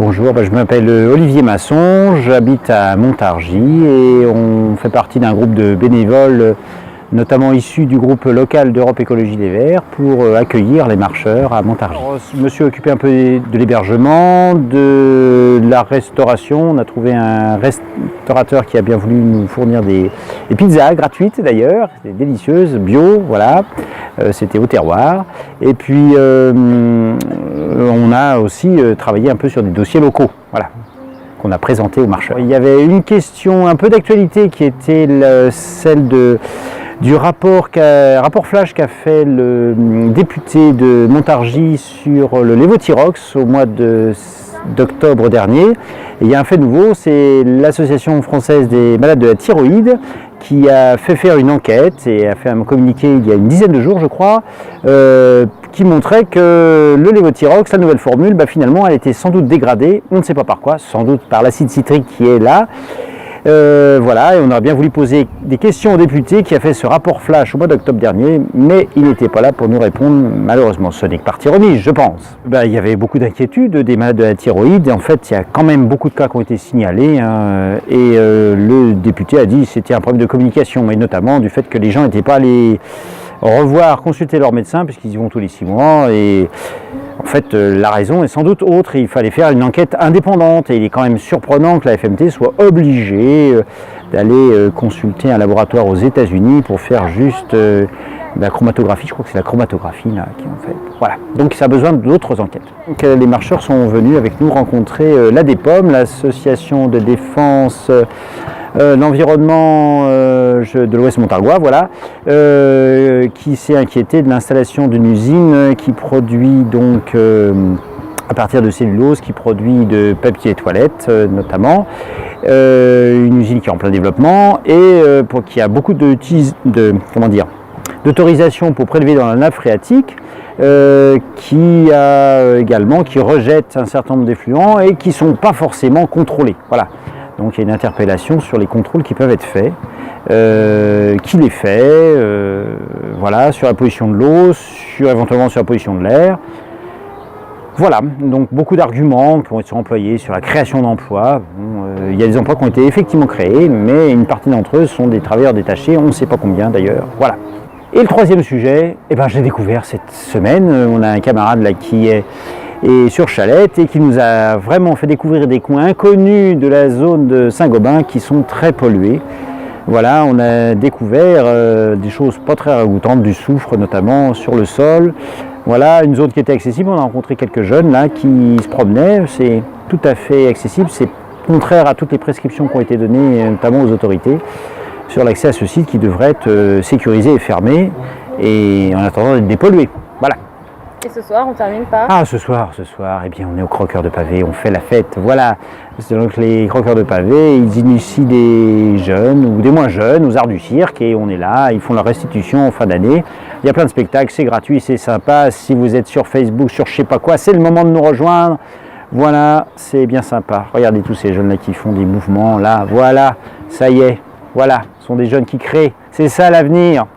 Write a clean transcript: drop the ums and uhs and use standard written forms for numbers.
Bonjour, je m'appelle Olivier Masson, j'habite à Montargis et on fait partie d'un groupe de bénévoles, notamment issus du groupe local d'Europe Écologie Les Verts, pour accueillir les marcheurs à Montargis. Je me suis occupé un peu de l'hébergement, de la restauration. On a trouvé un restaurateur qui a bien voulu nous fournir des pizzas gratuites d'ailleurs, délicieuses, bio, voilà. C'était au terroir. Et puis on a aussi travaillé un peu sur des dossiers locaux, voilà, qu'on a présentés aux marcheurs. Il y avait une question un peu d'actualité qui était celle du rapport flash qu'a fait le député de Montargis sur le lévothyrox au mois d'octobre dernier. Et il y a un fait nouveau, c'est l'Association française des malades de la thyroïde qui a fait faire une enquête et a fait un communiqué il y a une dizaine de jours, je crois, qui montrait que le lévothyrox, la nouvelle formule, finalement, elle était sans doute dégradée, on ne sait pas par quoi, sans doute par l'acide citrique qui est là. Voilà, et on aurait bien voulu poser des questions au député qui a fait ce rapport flash au mois d'octobre dernier, mais il n'était pas là pour nous répondre. Malheureusement, ce n'est que partie remise, je pense. Il y avait beaucoup d'inquiétudes des malades de la thyroïde, et en fait, il y a quand même beaucoup de cas qui ont été signalés, et le député a dit que c'était un problème de communication, et notamment du fait que les gens n'étaient pas allés consulter leur médecin, puisqu'ils y vont tous les 6 mois, et en fait, la raison est sans doute autre. Il fallait faire une enquête indépendante et il est quand même surprenant que la FMT soit obligée d'aller consulter un laboratoire aux États-Unis pour faire juste la chromatographie. Je crois que c'est la chromatographie là qui en fait. Voilà. Donc ça a besoin d'autres enquêtes. Donc, les marcheurs sont venus avec nous rencontrer l'ADEPOM, l'association de défense l'environnement de l'Ouest Montargois, voilà, qui s'est inquiété de l'installation d'une usine qui produit donc à partir de cellulose, qui produit de papier toilette notamment, une usine qui est en plein développement et qui a beaucoup d'autorisation pour prélever dans la nappe phréatique, qui rejette un certain nombre d'effluents et qui ne sont pas forcément contrôlés. Voilà. Donc il y a une interpellation sur les contrôles qui peuvent être faits, qui les fait, voilà, sur la pollution de l'eau, éventuellement sur la pollution de l'air. Voilà, donc beaucoup d'arguments qui vont être employés sur la création d'emplois. Il y a des emplois qui ont été effectivement créés, mais une partie d'entre eux sont des travailleurs détachés, on ne sait pas combien d'ailleurs. Voilà. Et le troisième sujet, je l'ai découvert cette semaine. On a un camarade là qui est sur Chalette et qui nous a vraiment fait découvrir des coins inconnus de la zone de Saint-Gobain qui sont très pollués. Voilà, on a découvert des choses pas très ragoûtantes, du soufre notamment sur le sol. Voilà, une zone qui était accessible, on a rencontré quelques jeunes là qui se promenaient, c'est tout à fait accessible, c'est contraire à toutes les prescriptions qui ont été données notamment aux autorités sur l'accès à ce site qui devrait être sécurisé et fermé et en attendant d'être dépollué. Voilà. Et ce soir, on termine par... Ce soir, eh bien, on est au Croqueur de Pavé, on fait la fête, voilà. Donc les Croqueurs de Pavé, ils initient des jeunes ou des moins jeunes aux arts du cirque et on est là, ils font leur restitution en fin d'année. Il y a plein de spectacles, c'est gratuit, c'est sympa. Si vous êtes sur Facebook, sur je sais pas quoi, c'est le moment de nous rejoindre. Voilà, c'est bien sympa. Regardez tous ces jeunes-là qui font des mouvements, là, voilà, ça y est, voilà, ce sont des jeunes qui créent. C'est ça l'avenir.